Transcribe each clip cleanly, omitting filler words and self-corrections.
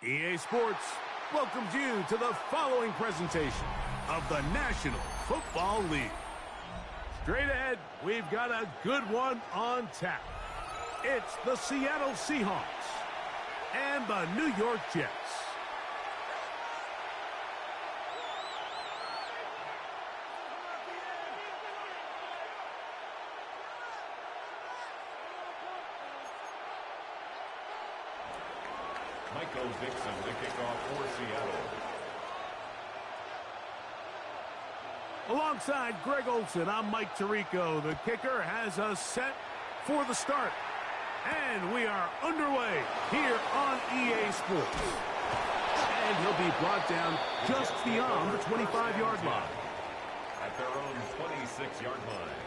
EA Sports welcomes you to the following presentation of the National Football League. Straight ahead, we've got a good one on tap. It's the Seattle Seahawks and the New York Jets. Michael Dixon to kick off for Seattle. Alongside Greg Olsen, I'm Mike Tirico. The kicker has us set for the start. And we are underway here on EA Sports. And he'll be brought down just beyond the 25-yard line. At their own 26-yard line.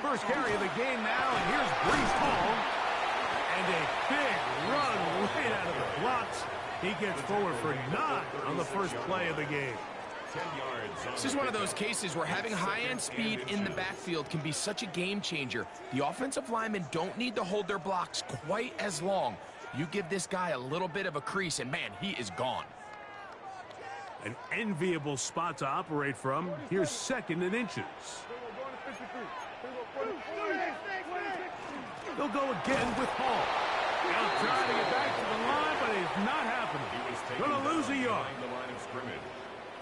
First carry of the game now, and here's Breece Hall. And a big run right out of the blocks. He gets forward for 9 on the first play of the game. 10 yards. This is one of those cases where having high-end speed in the backfield can be such a game changer. The offensive linemen don't need to hold their blocks quite as long. You give this guy a little bit of a crease, and man, he is gone. An enviable spot to operate from. Here's 2nd and inches. They'll go again with Hall. They'll try to get back to the line, but it's not happening. Going to lose a yard.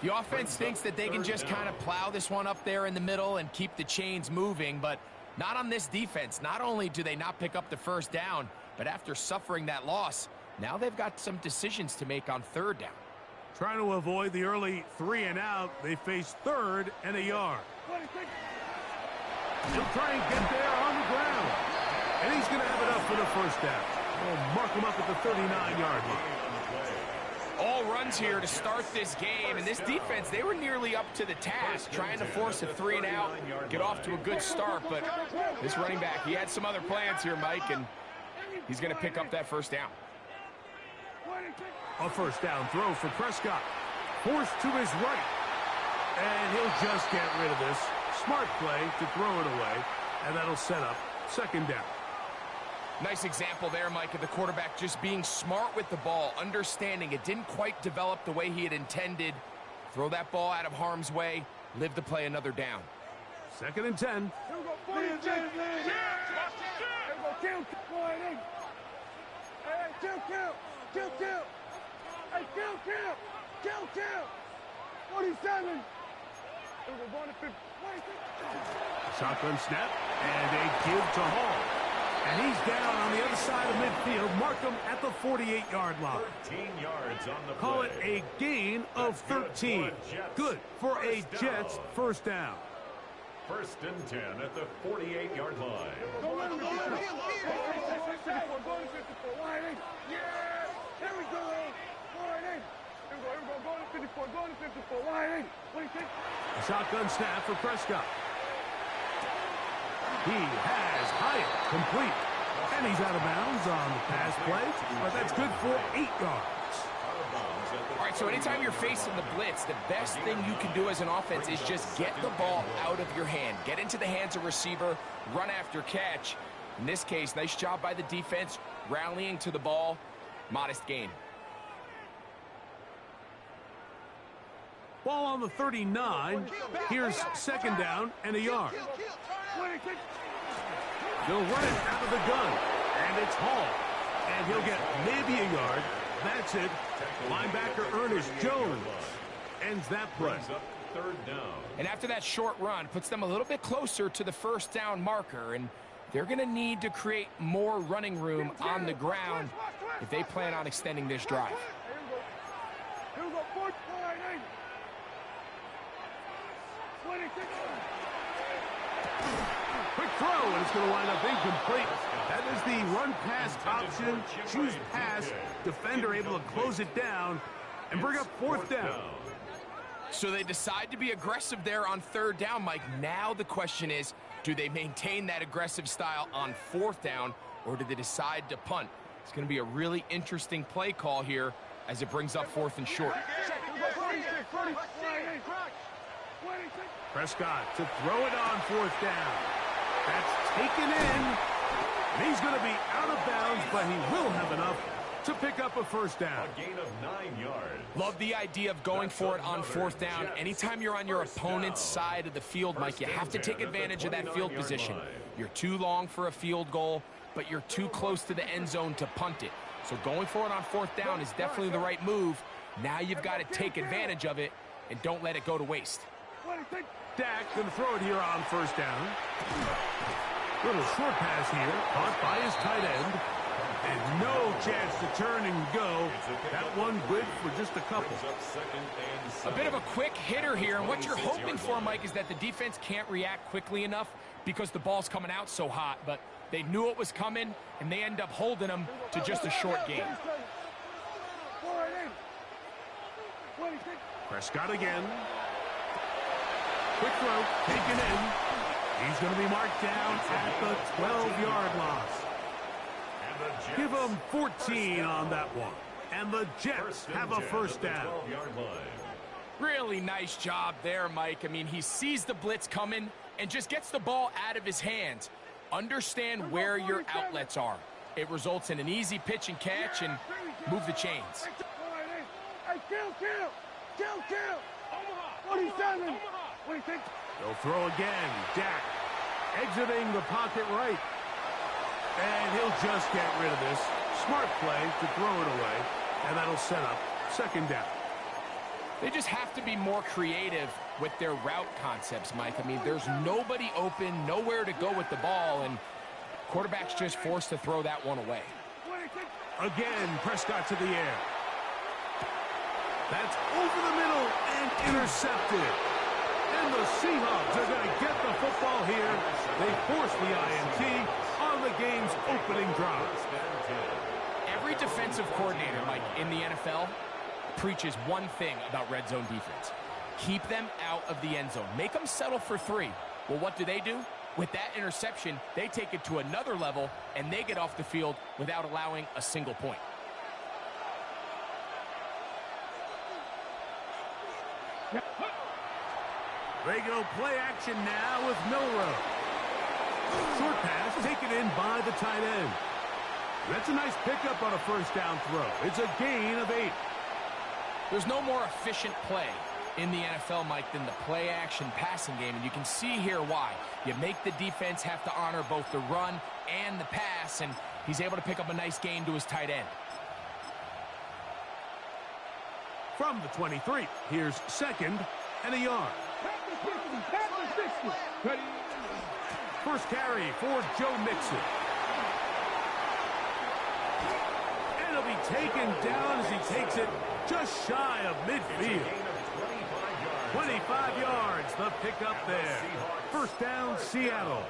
The offense thinks that they can just kind of plow this one up there in the middle and keep the chains moving, but not on this defense. Not only do they not pick up the first down, but after suffering that loss, now they've got some decisions to make on 3rd down. Trying to avoid the early 3 and out, they face 3rd and a yard. He'll try and get there on the ground. And he's going to have it up for the first down. We'll mark him up at the 39-yard line. All runs here to start this game, and this defense, they were nearly up to the task, trying to force a 3 and out, get off to a good start, but this running back, he had some other plans here, Mike, and he's going to pick up that first down. A first down throw for Prescott. Forced to his right. And he'll just get rid of this. Smart play to throw it away, and that'll set up 2nd down. Nice example there, Mike, of the quarterback just being smart with the ball, understanding it didn't quite develop the way he had intended. Throw that ball out of harm's way, live to play another down. 2nd and 10. Shotgun snap, and a give to Hall. And he's down on the other side of midfield. Mark him at the 48-yard line. 13 yards on the play. Call it a gain of 13. Good for a Jets first down. 1st and 10 at the 48-yard line. A shotgun snap for Prescott. He has Hyatt complete. And he's out of bounds on the pass play, but that's good for 8 yards. All right, so anytime you're facing the blitz, the best thing you can do as an offense is just get the ball out of your hand. Get into the hands of receiver, run after catch. In this case, nice job by the defense, rallying to the ball. Modest gain. Ball on the 39. Here's 2nd down and a yard. They'll run it out of the gun, and it's Hall. And he'll get maybe a yard. That's it. Linebacker Ernest Jones ends that play. 3rd down. And after that short run, puts them a little bit closer to the first down marker, and they're going to need to create more running room on the ground if they plan on extending this drive. Quick throw, and it's going to wind up incomplete. That is the run-pass option. Choose pass. Defender able to close it down and bring up 4th down. So they decide to be aggressive there on third down, Mike. Now the question is, do they maintain that aggressive style on fourth down, or do they decide to punt? It's going to be a really interesting play call here as it brings up fourth and short. Prescott to throw it on fourth down. That's taken in. And he's going to be out of bounds, but he will have enough to pick up a first down. A gain of 9 yards. Love the idea of going for it on fourth down. Anytime you're on your opponent's side of the field, Mike, you have to take advantage of that field position. You're too long for a field goal, but you're too close to the end zone to punt it. So going for it on fourth down is definitely the right move. Now you've got to take advantage of it and don't let it go to waste. Dak going to throw it here on first down. Little short pass here, caught by his tight end. And no chance to turn and go. That one good for just a couple. A bit of a quick hitter here, and what you're hoping for, Mike, is that the defense can't react quickly enough because the ball's coming out so hot. But they knew it was coming, and they end up holding them to just a short gain. Prescott again. Quick throw, taken in. He's going to be marked down at the 12-yard loss. Give them 14 on that one. And the Jets have a first down. Really nice job there, Mike. I mean, he sees the blitz coming and just gets the ball out of his hands. Understand where your outlets are. It results in an easy pitch and catch and move the chains. Kill! 47! What do you think? They'll throw again. Dak exiting the pocket right. And he'll just get rid of this. Smart play to throw it away. And that'll set up second down. They just have to be more creative with their route concepts, Mike. I mean, there's nobody open, nowhere to go with the ball, and quarterback's just forced to throw that one away. Again, Prescott to the air. That's over the middle and intercepted. And the Seahawks are going to get the football here. They force the INT on the game's opening drive. Every defensive coordinator, Mike, in the NFL preaches one thing about red zone defense. Keep them out of the end zone. Make them settle for 3. Well, what do? With that interception, they take it to another level, and they get off the field without allowing a single point. They go play action now with Milroe. Short pass taken in by the tight end. That's a nice pickup on a first down throw. It's a gain of 8. There's no more efficient play in the NFL, Mike, than the play-action passing game, and you can see here why. You make the defense have to honor both the run and the pass, and he's able to pick up a nice gain to his tight end. From the 23, here's second and a yard. First carry for Joe Mixon. And he'll be taken down as he takes it just shy of midfield. 25 yards, the pickup there. First down, Seattle.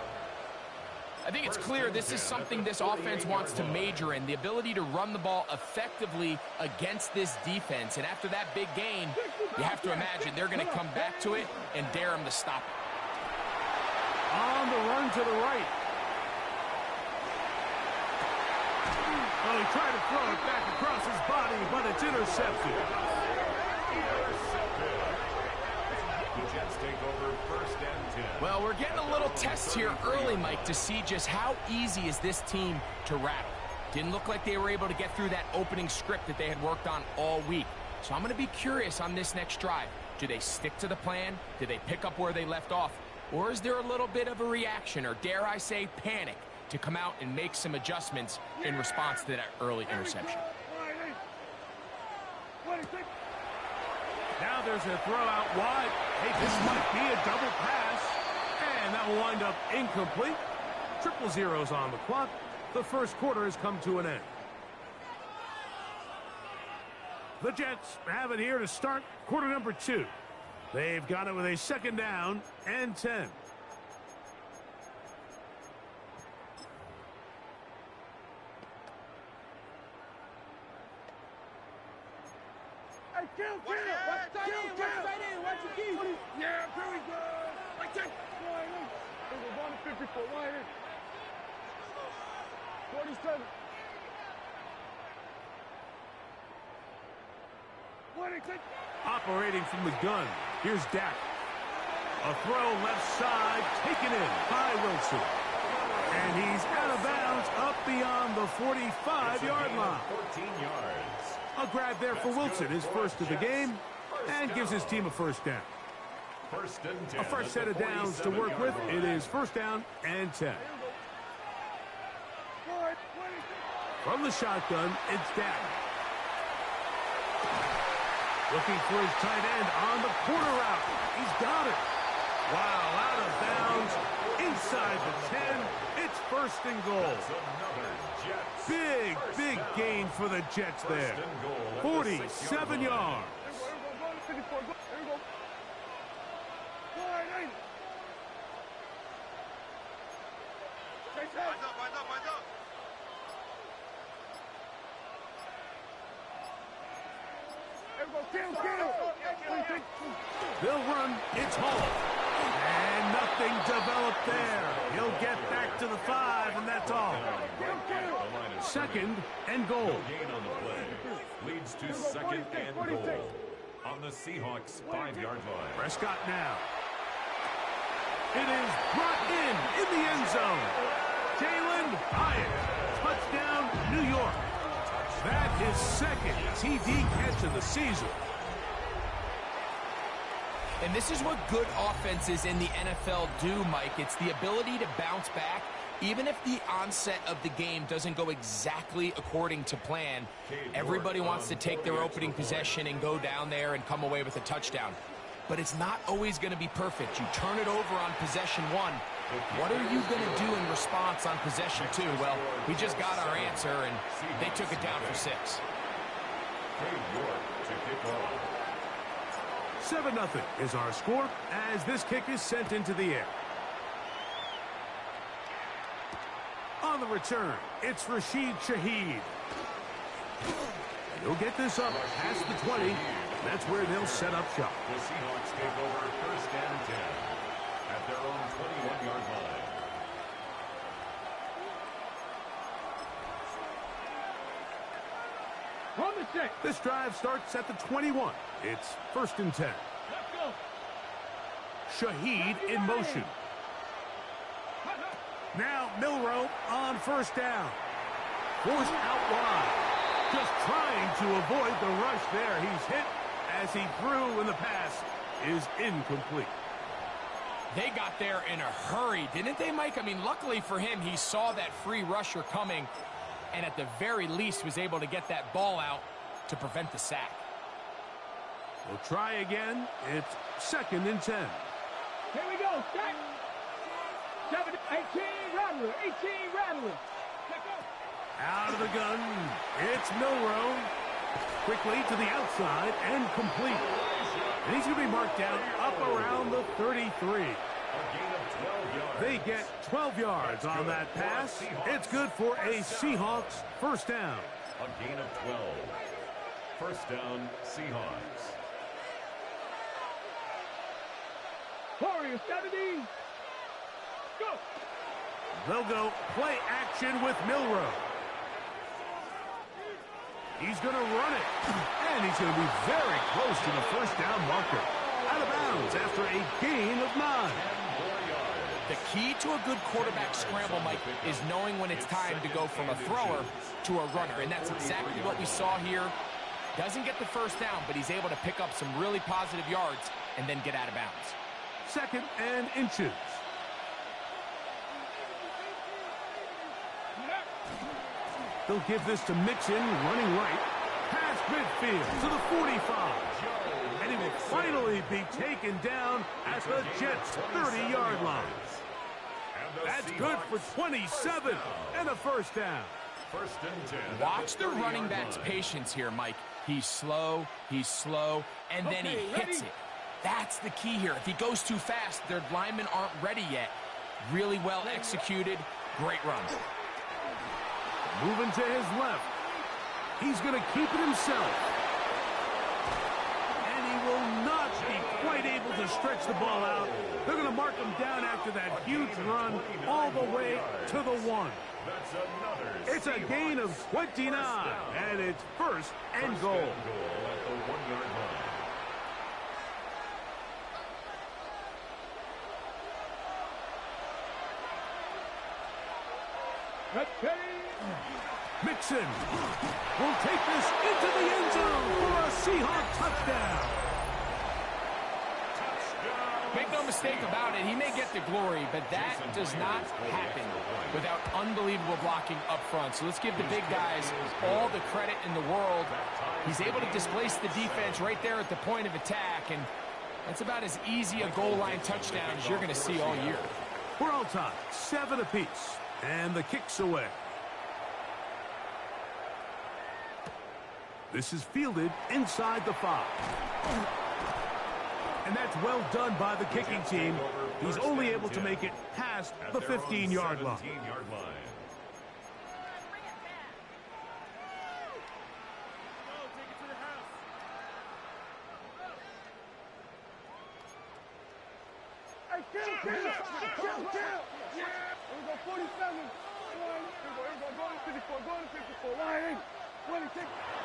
I think it's clear this is something this offense wants to major in, the ability to run the ball effectively against this defense. And after that big gain, you have to imagine they're going to come back to it and dare him to stop it. On the run to the right. Well, he tried to throw it back across his body, but it's intercepted. The Jets take over first and 10. Well, we're getting a little test here early, Mike, to see just how easy is this team to rattle. Didn't look like they were able to get through that opening script that they had worked on all week. So I'm going to be curious on this next drive. Do they stick to the plan? Do they pick up where they left off? Or is there a little bit of a reaction, or dare I say panic, to come out and make some adjustments in response to that early interception? Now there's a throw out wide. Hey, this might be a double pass. And that will wind up incomplete. 0-0 on the clock. The first quarter has come to an end. The Jets have it here to start quarter number 2. They've got it with a second down and 10. 47. 26. Operating from the gun, here's Dak. A throw left side, taken in by Wilson. And he's out of bounds up beyond the 45-yard line. 14 yards. A grab there for Wilson, his first of the game, and gives his team a first down. First and 10. A fresh set of downs to work with. It is first down and 10. From the shotgun, it's Dak. Looking for his tight end on the corner route. He's got it. Wow, out of bounds, inside the 10. It's first and goal. Big gain for the Jets there. 47 yards. They'll run. It's Hall. And nothing developed there. He'll get back to the 5, and that's all. Second and goal. Gain on the play. Leads to second and goal. On the Seahawks 5-yard line. Prescott now. It is brought in the end zone. Jalen Hyatt. Touchdown, New York. That is second TD catch of the season. And this is what good offenses in the NFL do, Mike. It's the ability to bounce back. Even if the onset of the game doesn't go exactly according to plan, everybody wants to take their opening possession and go down there and come away with a touchdown. But it's not always going to be perfect. You turn it over on possession 1. What are you going to do in response on possession 2? Well, we just got our answer, and they took it down for 6. York to kick off. 7-0 is our score as this kick is sent into the air. On the return, it's Rashid Shaheed. He'll get this up past the 20. That's where they'll set up shop. The Seahawks take over first and 10 at their own 21-yard line. On the check. This drive starts at the 21. It's first and 10. Let's go. Shaheed in motion. Now Milroe on first down. Forced out wide. Just trying to avoid the rush there. He's hit as he threw, and the pass is incomplete. They got there in a hurry, didn't they, Mike? I mean, luckily for him, he saw that free rusher coming and at the very least was able to get that ball out to prevent the sack. We'll try again. It's second and 10. Here we go. Stack. 18 Rattler. 18 Rattler. Let's go. Out of the gun. It's Milroe. Quickly to the outside and complete. And he's going to be marked down up around the 33. They get 12 yards on that pass. It's good for a Seahawks first down. A gain of 12. First down, Seahawks. Warriors 70. Go. They'll go play action with Milroe. He's going to run it. And he's going to be very close to the first down marker. Out of bounds after a gain of 9. The key to a good quarterback scramble, Mike, is knowing when it's time to go from a thrower to a runner. And that's exactly what we saw here. Doesn't get the first down, but he's able to pick up some really positive yards and then get out of bounds. Second and inches. They'll give this to Mixon, running right, past midfield to the 45. And he will finally be taken down at the Jets' 30-yard line. That's good for 27 and a first down. First and 10. Watch the running back's patience here, Mike. He's slow, and then he hits it. That's the key here. If he goes too fast, their linemen aren't ready yet. Really well executed. Great run. Moving to his left. He's going to keep it himself. And he will not be quite able to stretch the ball out. They're going to mark him down after that huge run all the way to the 1. It's a gain of 29, and it's first and goal. At the 1-yard line. Mixon will take this into the end zone for a Seahawk touchdown. Make no mistake about it, he may get the glory, but that does not happen without unbelievable blocking up front. So let's give the big guys all the credit in the world. He's able to displace the defense right there at the point of attack, and that's about as easy a goal line touchdown as you're going to see all year. We're all tied, 7 apiece, and the kick's away. This is fielded inside the 5. And that's well done by the kicking team. He's only able to make it past the 15-yard line.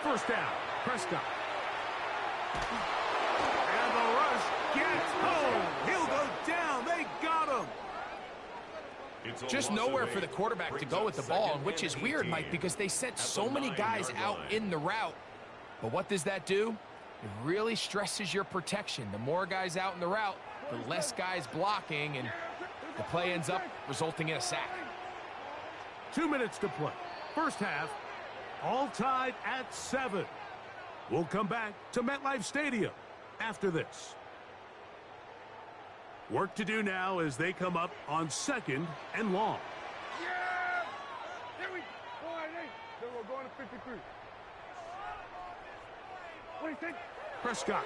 First down, Prescott. And the rush gets home. He'll go down. They got him. Just nowhere for the quarterback to go with the ball, which is weird, Mike, because they sent so many guys out in the route. But what does that do? It really stresses your protection. The more guys out in the route, the less guys blocking, and the play ends up resulting in a sack. 2 minutes to play. First half, all tied at 7. We'll come back to MetLife Stadium after this. Work to do now as they come up on 2nd and long. Yeah! Here we go. Then we're going to 53. What do you think? Prescott.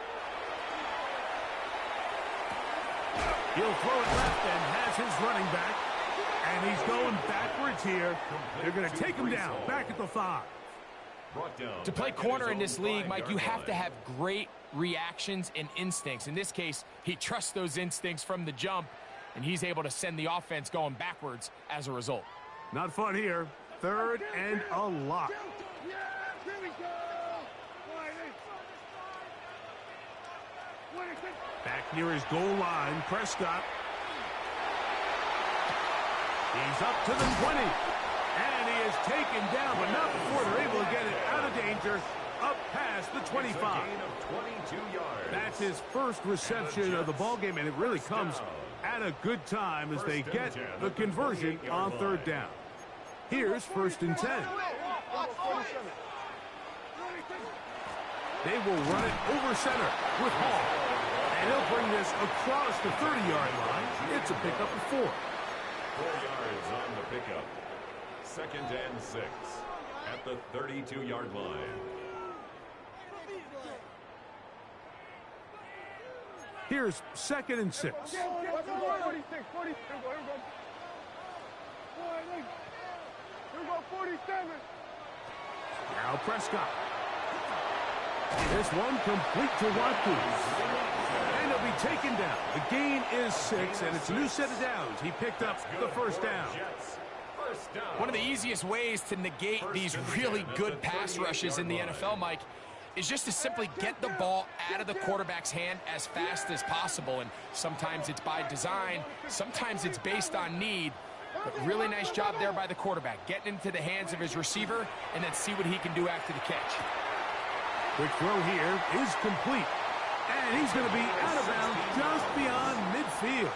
He'll throw it left and has his running back. And he's going backwards here. They're going to take him down back at the 5. To play corner in this league, Mike, you have to have great reactions and instincts. In this case, he trusts those instincts from the jump, and he's able to send the offense going backwards as a result. Not fun here. 3rd and a lot. Yeah, here we go. What do you think? Back near his goal line, Prescott. He's up to the 20. And he is taken down, but not before they're able to get it out of danger, up past the 25. That's his first reception of the ballgame, and it really comes at a good time as they get the conversion on 3rd down. Here's 1st and 10. They will run it over center with Hall. And he'll bring this across the 30-yard line. It's a pickup of 4. 4 yards on the pickup. 2nd and 6 at the 32-yard line. Here's 2nd and 6. 47. Now Prescott. This one complete to Watkins. And he'll be taken down. The gain is 6, and it's a new set of downs. He picked up the 1st down. One of the easiest ways to negate these really good pass rushes in the NFL, Mike, is just to simply get the ball out of the quarterback's hand as fast as possible. And sometimes it's by design, sometimes it's based on need. But really nice job there by the quarterback, getting into the hands of his receiver and then see what he can do after the catch. Quick throw here is complete. And he's going to be out of bounds just beyond midfield.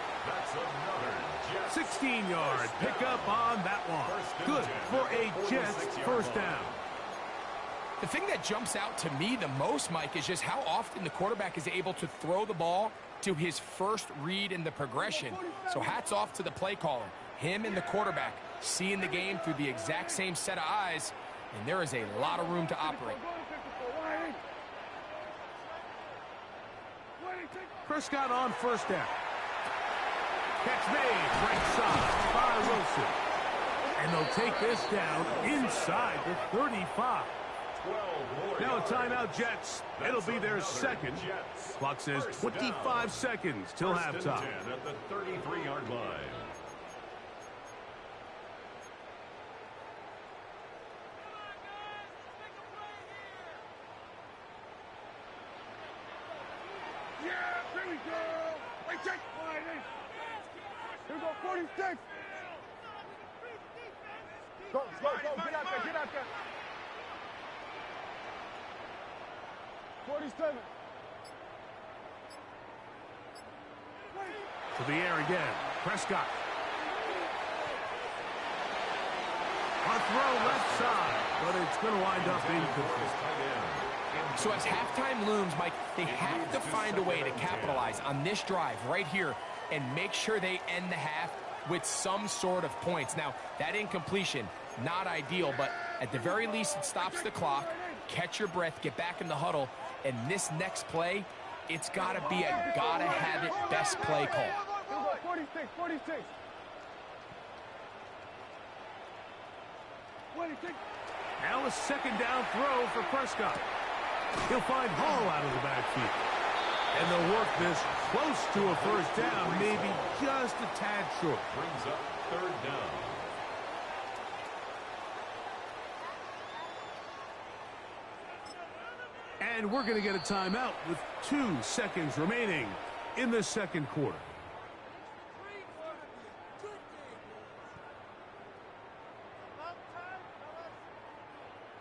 16-yard pickup on that one. Good for a Jets 1st down. The thing that jumps out to me the most, Mike, is just how often the quarterback is able to throw the ball to his first read in the progression. So hats off to the play caller. Him and the quarterback seeing the game through the exact same set of eyes, and there is a lot of room to operate. Prescott on 1st down. Catch made right side by Wilson. And they'll take this down inside the 35. 12 more Now a yards. timeout, Jets. It'll be their Another second. Jets. Clock says First 25 down. seconds till First and halftime. 10 at the 33-yard line. Yeah, here we go. Wait, check. Here we go, 46. Go, go, go. Get out there, get out there. 47. To the air again. Prescott. A throw left side, but it's going to wind up incomplete. So as halftime looms, Mike, they have to find a way to capitalize on this drive right here and make sure they end the half with some sort of points. Now, that incompletion, not ideal, but at the very least, it stops the clock. Catch your breath, get back in the huddle, and this next play, it's got to be a gotta-have-it best play call. Here we go, 46, 46. 46. Now a second down throw for Prescott. He'll find Hall out of the backfield. And they'll work this close to a first down, maybe just a tad short. Brings up third down. And we're going to get a timeout with 2 seconds remaining in the second quarter.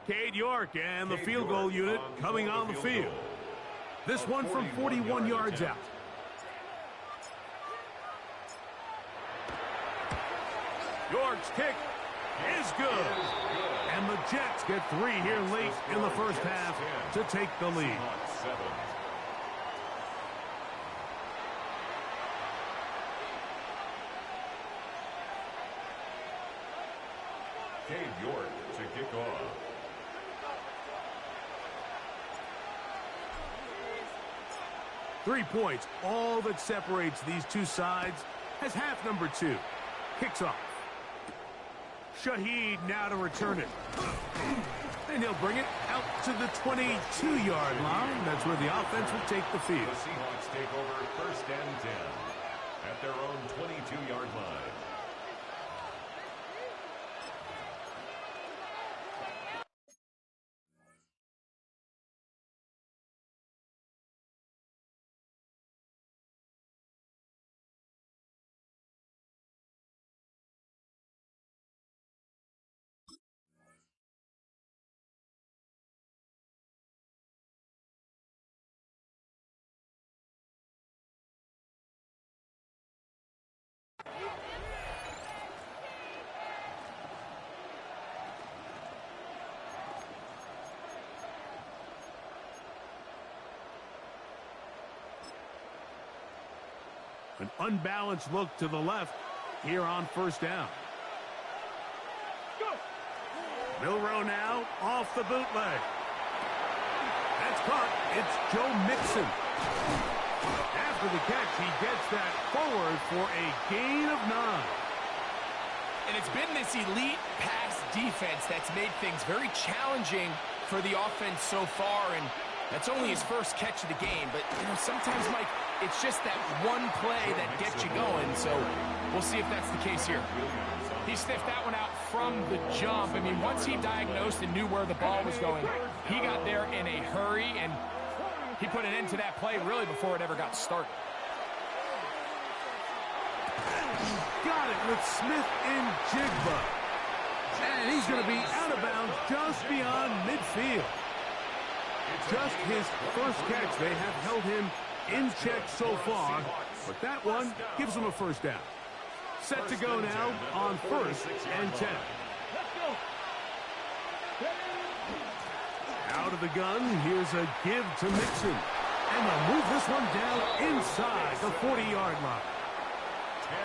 Cade York and the field goal unit coming on the field. This one from 41 yards out. York's kick is good. And the Jets get 3 here late in the first half to take the lead. Seahawks 7. Cade York to kick off. Three points, all that separates these two sides, as half number 2 kicks off. Shaheed now to return it. And he'll bring it out to the 22-yard line. That's where the offense will take the field. The Seahawks take over first and 10 at their own 22-yard line. An unbalanced look to the left here on first down. Milroe now off the bootleg. That's caught. It's Joe Mixon. After the catch, he gets that forward for a gain of 9. And it's been this elite pass defense that's made things very challenging for the offense so far, and that's only his first catch of the game. But, you know, sometimes, Mike, it's just that one play that gets you going, so we'll see if that's the case here. He sniffed that one out from the jump. I mean, once he diagnosed and knew where the ball was going, he got there in a hurry, and he put an end to that play really before it ever got started. Got it with Smith and Jigba. And he's going to be out of bounds just beyond midfield. Just his first catch. They have held him in check so far, but that one gives him a first down. Set to go now on first and 10. Out of the gun, here's a give to Mixon. And they'll move this one down inside the 40-yard line.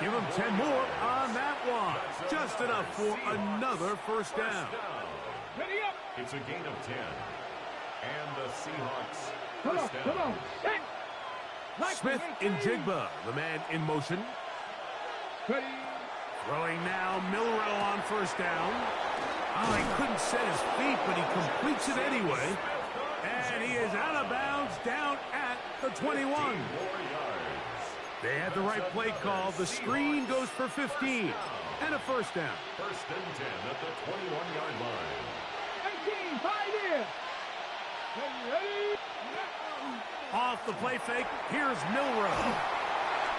Give him 10 more on that one. Just enough for another first down. It's a gain of 10. And the Seahawks first down. Come on. Smith in Jigba, the man in motion. Ready. Throwing now, Milroe on first down. Oh, he couldn't set his feet, but he completes it anyway. And he is out of bounds down at the 21. They had the right play call. The screen goes for 15. And a first down. First and 10 at the 21-yard line. 18, 5 here. Ready? Off the play fake, here's Milroe.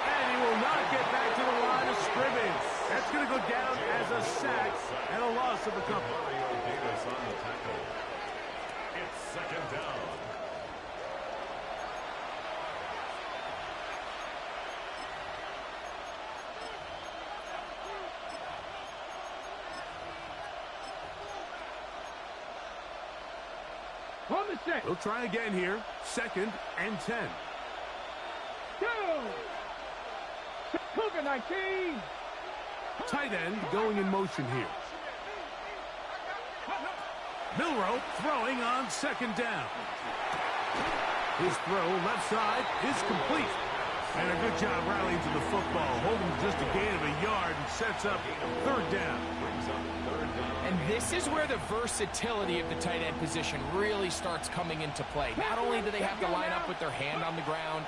And he will not get back to the line of scrimmage. That's going to go down as a sack and a loss of a couple. Mario Davis on the tackle. It's second down. On the set. We'll try again here. Second and 10. Two. Cougar 19. Tight end going in motion here. Milroe throwing on second down. His throw left side is complete. And a good job rallying to the football, holding just a gain of a yard and sets up third down. And this is where the versatility of the tight end position really starts coming into play. Not only do they have to line up with their hand on the ground,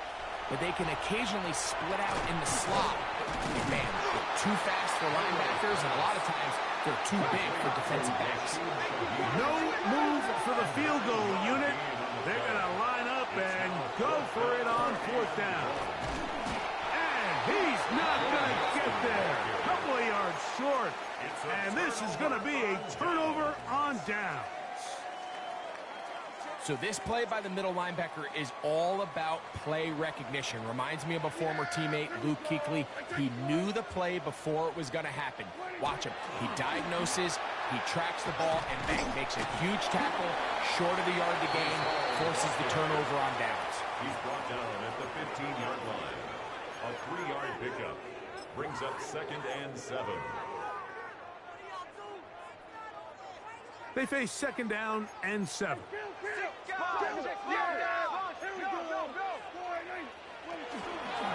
but they can occasionally split out in the slot. And man, they're too fast for linebackers, and a lot of times they're too big for defensive backs. No move for the field goal unit. They're going to line up and go for it on fourth down. And he's not going to get there. A couple of yards short. And this is going to be a turnover on down. So this play by the middle linebacker is all about play recognition. Reminds me of a former teammate, Luke Kuechly. He knew the play before it was going to happen. Watch him. He diagnoses, he tracks the ball, and bang, makes a huge tackle, short of the yard to gain, forces the turnover on downs. He's brought down at the 15-yard line. A 3-yard pickup brings up second and 7. They face second down and 7.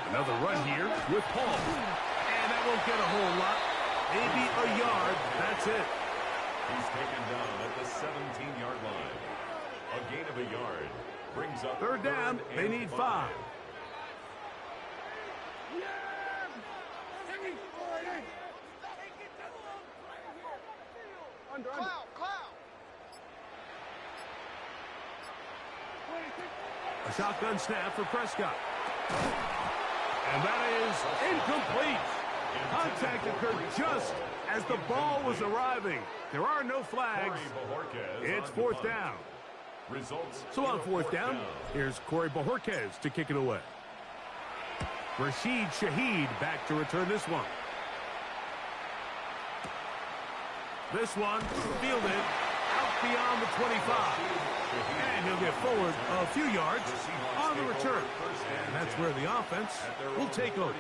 Another run here with Paul. And that won't get a whole lot. Maybe a yard. That's it. He's taken down at the 17-yard line. A gain of a yard brings up third down. They need 5. A shotgun snap for Prescott. And that is incomplete. Contact occurred just as the ball was arriving. There are no flags. It's fourth down. So on fourth down, here's Corey Bojorquez to kick it away. Rashid Shaheed back to return this one. This one fielded out beyond the 25. And he'll get forward a few yards on the return. And that's where the offense will take over.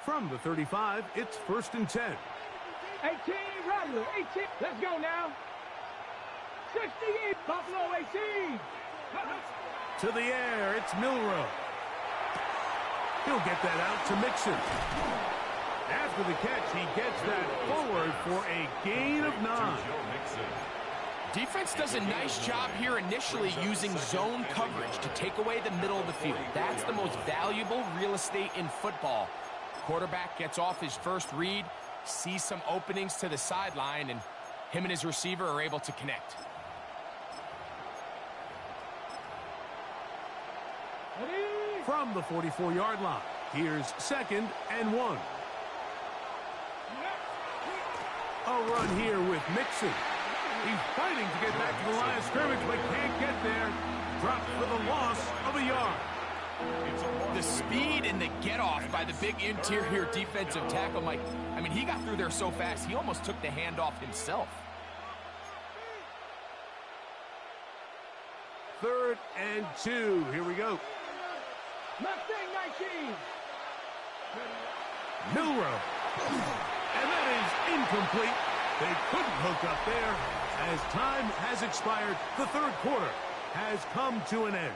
From the 35, it's first and 10. 18, Rattler, 18. Let's go now. 68, Buffalo 18. To the air, it's Milroe. He'll get that out to Mixon. After the catch, he gets that forward for a gain of 9. Defense does a nice job here initially using zone coverage to take away the middle of the field. That's the most valuable real estate in football. Quarterback gets off his first read, sees some openings to the sideline, and him and his receiver are able to connect. From the 44-yard line, here's second and 1. A run here with Mixon. He's fighting to get back to the line of scrimmage, but can't get there. Dropped for the loss of a yard. The speed and the get-off by the big interior defensive tackle, Mike. I mean, he got through there so fast, he almost took the handoff himself. Third and 2. Here we go. Mustang 19. Milroe. And that is incomplete. They couldn't hook up there. As time has expired, the third quarter has come to an end.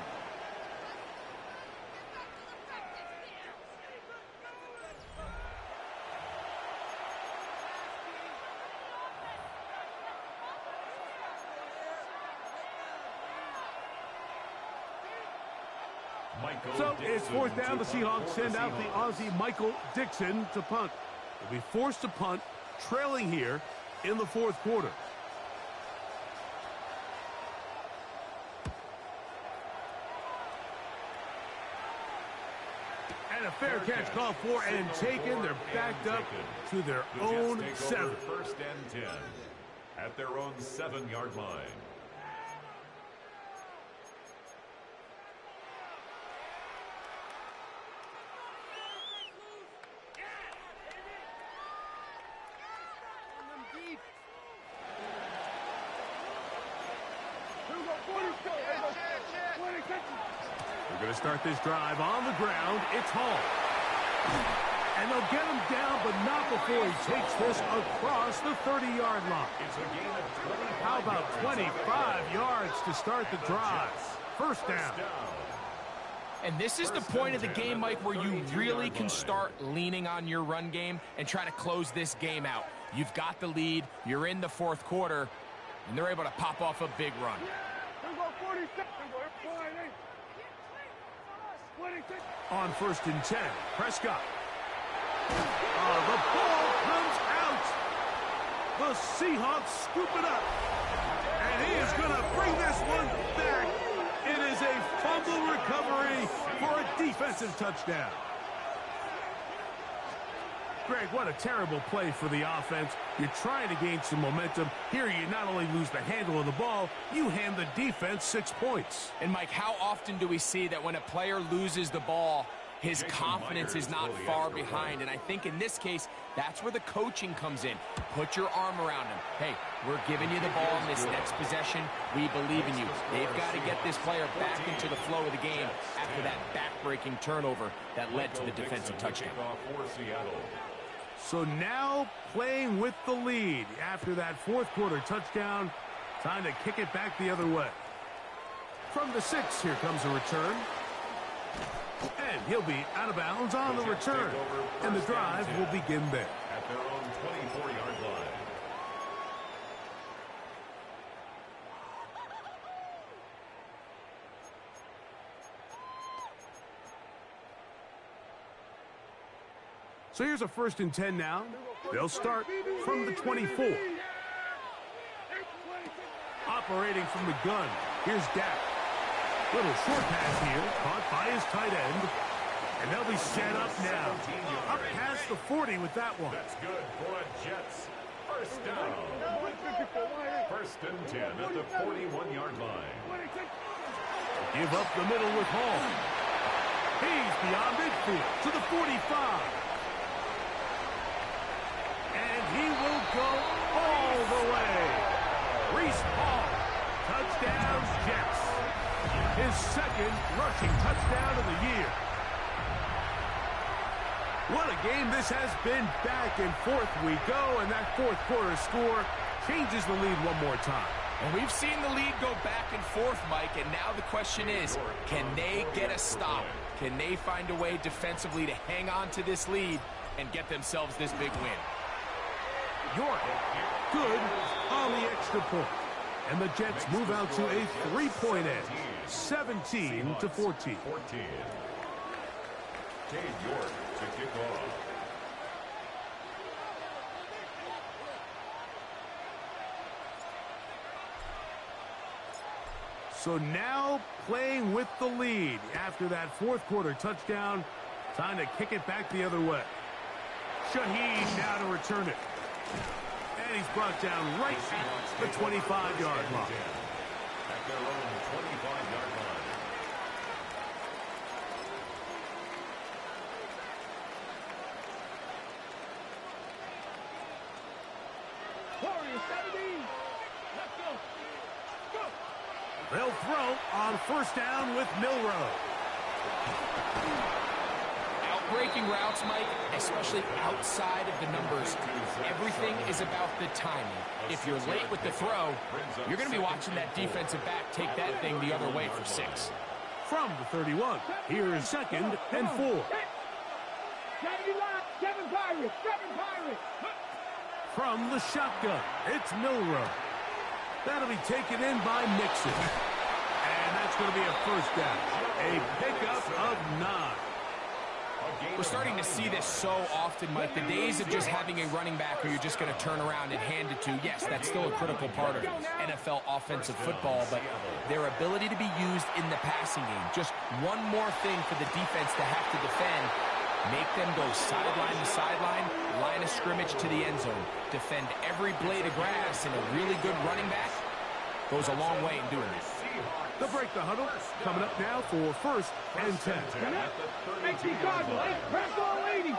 So it's fourth down. The Seahawks send out the Aussie Michael Dixon to punt. They'll be forced to punt, trailing here in the fourth quarter. And a fair catch called for and taken. They're backed up to their own 7. First and 10 at their own 7-yard line. We're going to start this drive on the ground. It's Hall. And they'll get him down, but not before he takes this across the 30-yard line. It's a gain of 25 How about 25 yards to start the drive? First down. And this is the point of the game, Mike, where you really can start leaning on your run game and try to close this game out. You've got the lead, you're in the fourth quarter, and they're able to pop off a big run. On first and 10, Prescott. The ball comes out. The Seahawks scoop it up. And he is going to bring this one back. It is a fumble recovery for a defensive touchdown. Greg, what a terrible play for the offense. You're trying to gain some momentum. Here you not only lose the handle of the ball, you hand the defense 6 points. And, Mike, how often do we see that when a player loses the ball, his confidence is not far behind? And I think in this case, that's where the coaching comes in. Put your arm around him. Hey, we're giving you the ball in this next possession. We believe in you. They've got to get this player back into the flow of the game after that back-breaking turnover that led to the defensive touchdown. So now playing with the lead after that fourth quarter touchdown. Time to kick it back the other way. From the 6, here comes a return. And he'll be out of bounds on the return. And the drive will begin there. At their own 24-yard line. So here's a first and 10 now. They'll start from the 24. Operating from the gun. Here's Dak. Little short pass here, caught by his tight end. And they'll be set up now. Up past the 40 with that one. That's good for a Jets. First down. First and 10 at the 41-yard line. Give up the middle with Hall. He's beyond midfield to the 45. And he will go all the way. Breece Hall. Touchdown, Jets. His second rushing touchdown of the year. What a game this has been. Back and forth we go, and that fourth quarter score changes the lead one more time. And we've seen the lead go back and forth, Mike, and now the question is, can they get a stop? Can they find a way defensively to hang on to this lead and get themselves this big win? York, good on the extra point. And the Jets move out to a 3-point edge, 17-14. Cade York to kick off. So now playing with the lead after that fourth quarter touchdown. Time to kick it back the other way. Shaheed now to return it. And he's brought down right at the 25-yard line. At their own 25-yard line. Warriors 17. Let's go. Go. They'll throw on first down with Milroe. Breaking routes, Mike, especially outside of the numbers, everything is about the timing. If you're late with the throw, you're going to be watching that defensive back take that thing the other way for 6. From the 31, here is second and 4. Kevin Pirates. From the shotgun, it's Milroe. That'll be taken in by Mixon. And that's going to be a first down. A pickup of 9. We're starting to see this so often, Mike. The days of just having a running back who you're just going to turn around and hand it to, yes, that's still a critical part of NFL offensive football, but their ability to be used in the passing game, just one more thing for the defense to have to defend, make them go sideline to sideline, line of scrimmage to the end zone, defend every blade of grass, and a really good running back goes a long way in doing this. They'll break the huddle. Coming up now for first and 10. Make you goggle. Press all 80.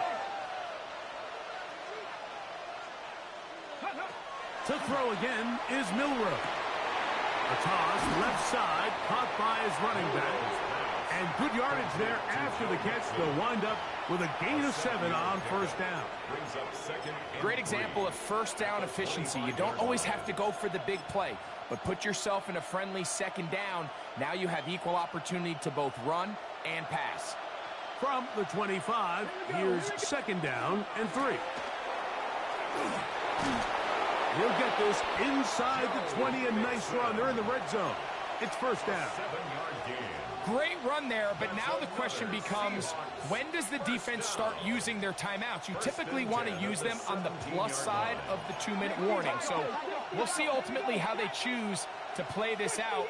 To throw again is Milroe. A toss left side, caught by his running back. And good yardage there after the catch. They'll wind up with a gain of 7 on first down. Great example of first down efficiency. You don't always have to go for the big play, but put yourself in a friendly second down. Now you have equal opportunity to both run and pass. From the 25, here's second down and 3. He'll get this inside the 20, a nice run. They're in the red zone. It's first down. 7-yard gain. Great run there, but now the question becomes, when does the defense start using their timeouts? You typically want to use them on the plus side of the 2-minute warning. So we'll see ultimately how they choose to play this out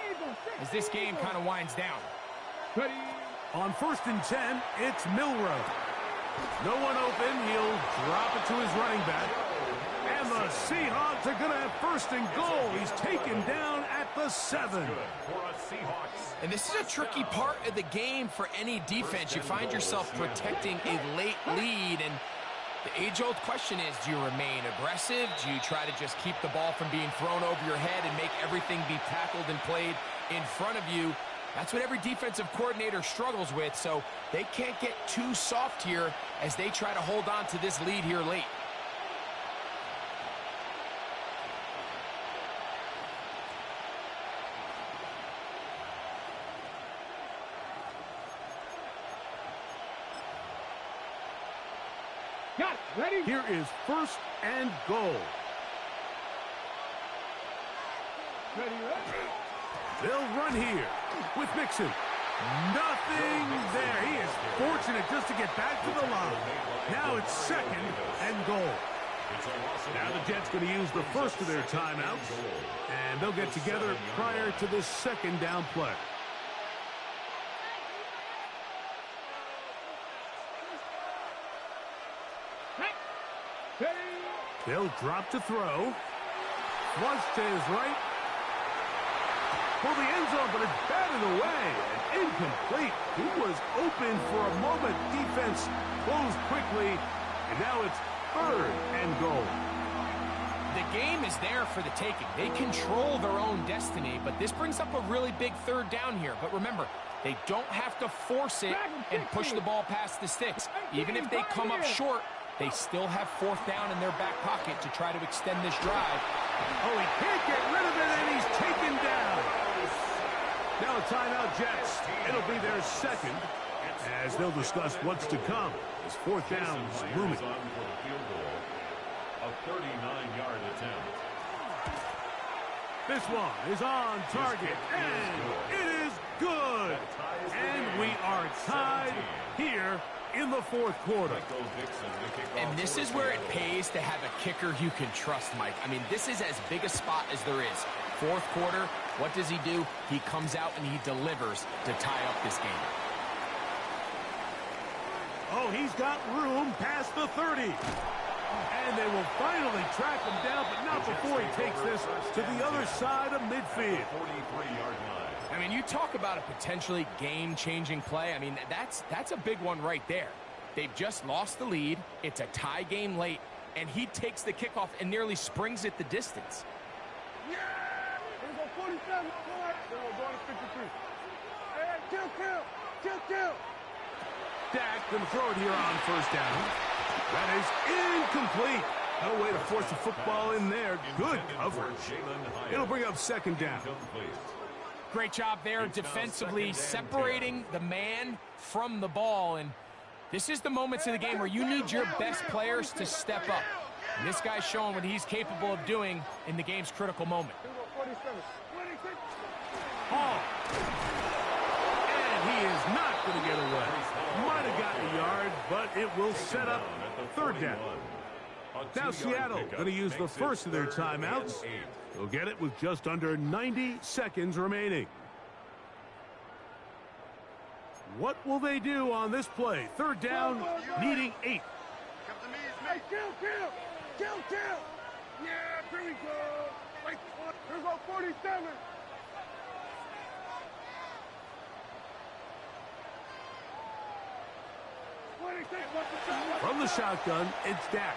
as this game kind of winds down. On first and 10, it's Milroe. No one open. He'll drop it to his running back. And the Seahawks are going to have first and goal. He's taken down at the 7. And this is a tricky part of the game for any defense. You find yourself protecting a late lead, and the age-old question is, do you remain aggressive? Do you try to just keep the ball from being thrown over your head and make everything be tackled and played in front of you? That's what every defensive coordinator struggles with, so they can't get too soft here as they try to hold on to this lead here late. Got it. Ready? Here is first and goal. Ready, They'll run here with Mixon. Nothing there. He is fortunate just to get back to the line. Now it's second and goal. Now the Jets going to use the first of their timeouts, and they'll get together prior to this second down play. They'll drop to throw. Flush to his right. For the end zone, but it's batted away and incomplete. He was open for a moment. Defense closed quickly, and now it's third and goal. The game is there for the taking. They control their own destiny, but this brings up a really big third down here. But remember, they don't have to force it and push the ball past the sticks. Even if they come up short, they still have fourth down in their back pocket to try to extend this drive. Oh, he can't get rid of it, and he's taken down. Now a timeout, Jets. It'll be their second, as they'll discuss what's to come. As fourth down is looming. A 39-yard attempt. This one is on target, and it is good. And we are tied here in the fourth quarter. And this is where it pays to have a kicker you can trust, Mike. I mean, this is as big a spot as there is. Fourth quarter, what does he do? He comes out and he delivers to tie up this game. Oh, he's got room past the 30. And they will finally track him down, but not before he takes this to the other side of midfield. 43-yard line. I mean, you talk about a potentially game-changing play. I mean, that's a big one right there. They've just lost the lead. It's a tie game late, and he takes the kickoff and nearly springs it the distance. Yeah! Here's a 47. They're going to 53. Hey, kill. Dak going to throw it here on first down. That is incomplete. No way to force the football in there. Good coverage. It'll bring up second down. Great job there defensively, separating the man from the ball. And this is the moments of the game where you need your best players to step up. And this guy's showing what he's capable of doing in the game's critical moment. Hall it will set up third down. Now Seattle going to use the first of their timeouts. They'll get it with just under 90 seconds remaining. What will they do on this play? Third down, needing 8. Hey, kill! Yeah, here we go. Wait, here's our 47. From the shotgun, it's Dak.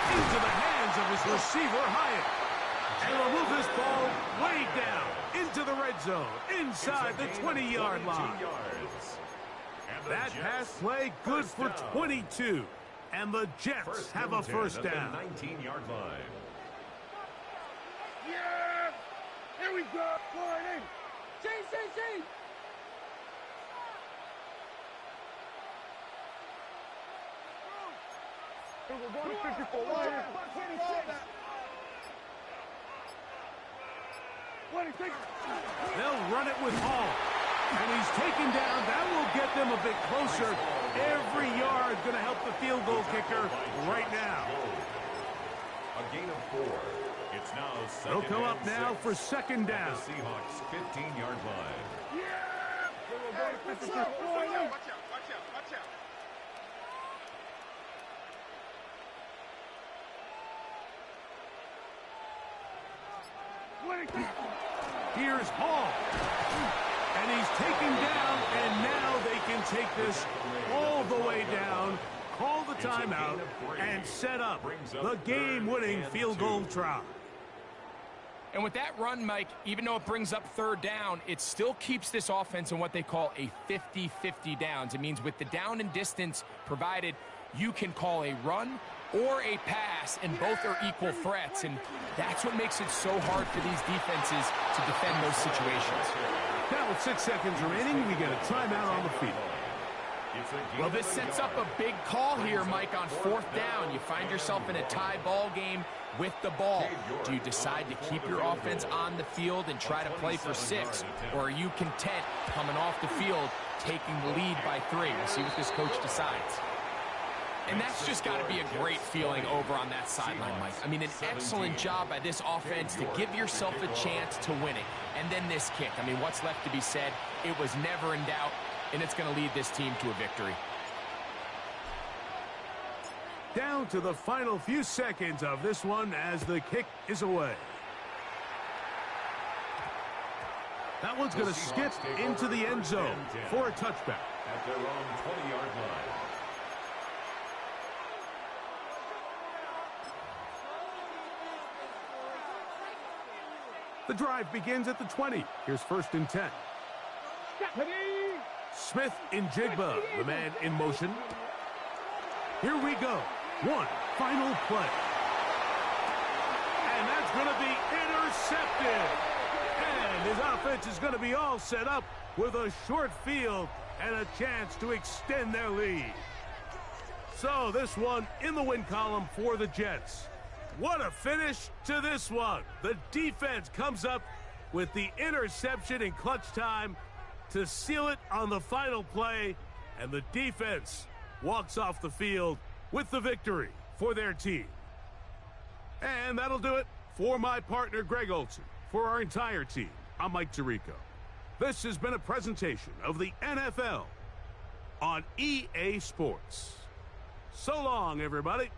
Into the hands of his receiver, Hyatt. And he'll move this ball way down into the red zone, inside the 20-yard line. That pass play good for 22. And the Jets have a first down. 19-yard line. Yeah! Here we go. Warning. Change. We're going to 54 Lions. They'll run it with Hall. And he's taken down. That will get them a bit closer. Every yard going to help the field goal kicker right now. A gain of 4. It's now second. They'll come up now for second down. The Seahawks 15-yard line. Yeah! Watch out. Here's Hall. And he's taken down, and now they can take this all the way down, call the timeout, and set up the game-winning field goal try. And with that run, Mike, even though it brings up third down, it still keeps this offense in what they call a 50-50 downs. It means with the down and distance provided, you can call a run or a pass, and both are equal threats. And that's what makes it so hard for these defenses to defend those situations. Now with 6 seconds remaining, we get a timeout on the field. Well, this sets up a big call here, Mike, on fourth down. You find yourself in a tie ball game with the ball. Do you decide to keep your offense on the field and try to play for 6? Or are you content coming off the field, taking the lead by 3? We'll see what this coach decides. And that's just got to be a great feeling over on that sideline, Mike. I mean, an excellent job by this offense to give yourself a chance to win it. And then this kick. I mean, what's left to be said? It was never in doubt, and it's going to lead this team to a victory. Down to the final few seconds of this one as the kick is away. That one's going to skip into the end zone for a touchback. At their own 20-yard line. The drive begins at the 20. Here's first and 10. Smith in Jigba, the man in motion. Here we go. One final play. And that's going to be intercepted. And his offense is going to be all set up with a short field and a chance to extend their lead. So this one in the win column for the Jets. What a finish to this one. The defense comes up with the interception in clutch time to seal it on the final play, and the defense walks off the field with the victory for their team. And that'll do it for my partner, Greg Olsen. For our entire team, I'm Mike Tirico. This has been a presentation of the NFL on EA Sports. So long, everybody.